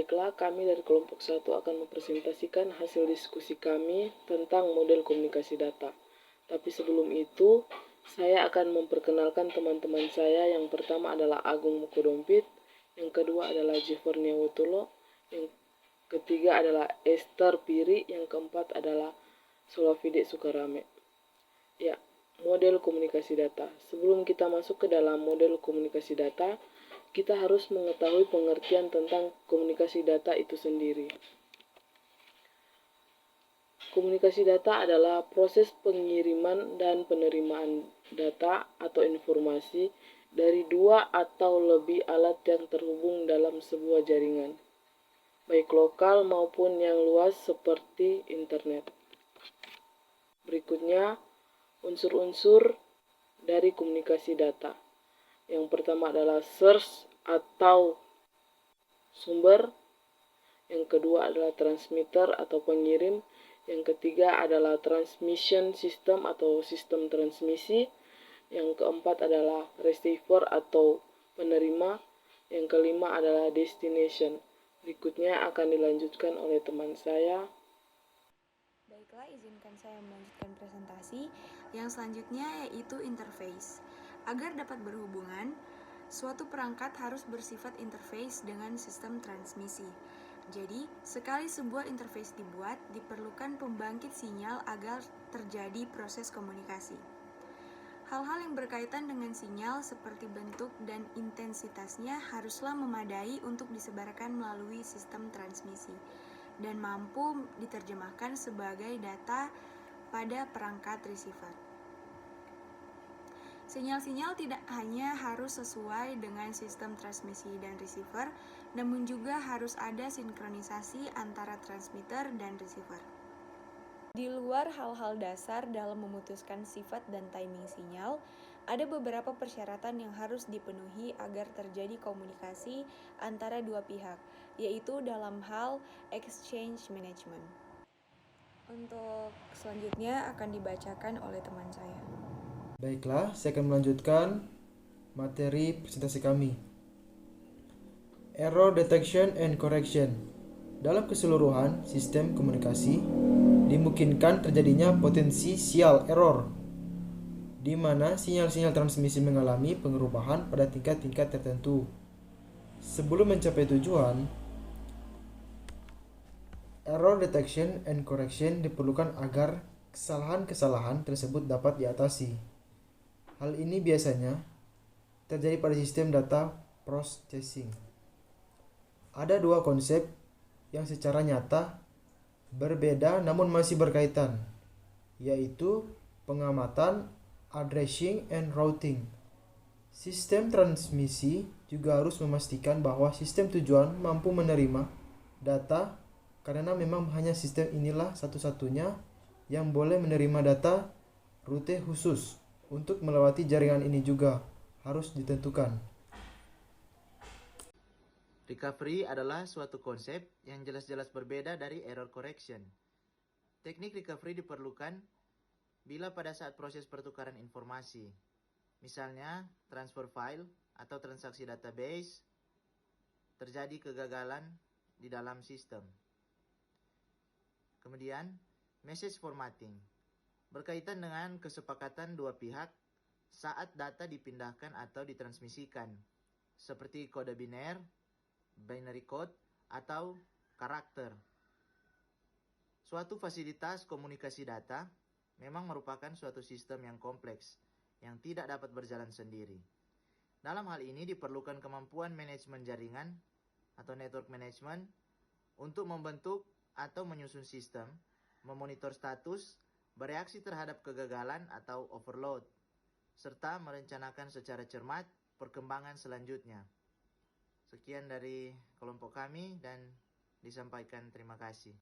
Baiklah, kami dari kelompok 1 akan mempresentasikan hasil diskusi kami tentang model komunikasi data. Tapi sebelum itu, saya akan memperkenalkan teman-teman saya. Yang pertama adalah Agung Mukodompit, yang kedua adalah Jefornia Wotolo, yang ketiga adalah Esther Piri, yang keempat adalah Solafide Sukarame. Ya, model komunikasi data. Sebelum kita masuk ke dalam model komunikasi data, kita harus mengetahui pengertian tentang komunikasi data itu sendiri. Komunikasi data adalah proses pengiriman dan penerimaan data atau informasi dari dua atau lebih alat yang terhubung dalam sebuah jaringan, baik lokal maupun yang luas seperti internet. Berikutnya, unsur-unsur dari komunikasi data. Yang pertama adalah source atau sumber, yang kedua adalah transmitter atau pengirim, yang ketiga adalah transmission system atau sistem transmisi, yang keempat adalah receiver atau penerima, yang kelima adalah destination. Berikutnya akan dilanjutkan oleh teman saya. Baiklah, izinkan saya melanjutkan presentasi. Yang selanjutnya yaitu interface. Agar dapat berhubungan, suatu perangkat harus bersifat interface dengan sistem transmisi. Jadi, sekali sebuah interface dibuat, diperlukan pembangkit sinyal agar terjadi proses komunikasi. Hal-hal yang berkaitan dengan sinyal seperti bentuk dan intensitasnya haruslah memadai untuk disebarkan melalui sistem transmisi dan mampu diterjemahkan sebagai data pada perangkat receiver. Sinyal-sinyal tidak hanya harus sesuai dengan sistem transmisi dan receiver, namun juga harus ada sinkronisasi antara transmitter dan receiver. Di luar hal-hal dasar dalam memutuskan sifat dan timing sinyal, ada beberapa persyaratan yang harus dipenuhi agar terjadi komunikasi antara dua pihak, yaitu dalam hal exchange management. Untuk selanjutnya akan dibacakan oleh teman saya. Baiklah, saya akan melanjutkan materi presentasi kami. Error detection and correction. Dalam keseluruhan sistem komunikasi, dimungkinkan terjadinya potensial error, di mana sinyal-sinyal transmisi mengalami pengerubahan pada tingkat-tingkat tertentu. Sebelum mencapai tujuan, error detection and correction diperlukan agar kesalahan-kesalahan tersebut dapat diatasi. Hal ini biasanya terjadi pada sistem data processing. Ada dua konsep yang secara nyata berbeda namun masih berkaitan, yaitu pengamatan, addressing, and routing. Sistem transmisi juga harus memastikan bahwa sistem tujuan mampu menerima data, karena memang hanya sistem inilah satu-satunya yang boleh menerima data. Rute khusus untuk melewati jaringan ini juga harus ditentukan. Recovery adalah suatu konsep yang jelas-jelas berbeda dari error correction. Teknik recovery diperlukan bila pada saat proses pertukaran informasi, misalnya transfer file atau transaksi database, terjadi kegagalan di dalam sistem. Kemudian, message formatting berkaitan dengan kesepakatan dua pihak saat data dipindahkan atau ditransmisikan, seperti kode biner, binary code, atau karakter. Suatu fasilitas komunikasi data memang merupakan suatu sistem yang kompleks, yang tidak dapat berjalan sendiri. Dalam hal ini diperlukan kemampuan manajemen jaringan atau network management untuk membentuk atau menyusun sistem, memonitor status, bereaksi terhadap kegagalan atau overload, serta merencanakan secara cermat perkembangan selanjutnya. Sekian dari kelompok kami dan disampaikan terima kasih.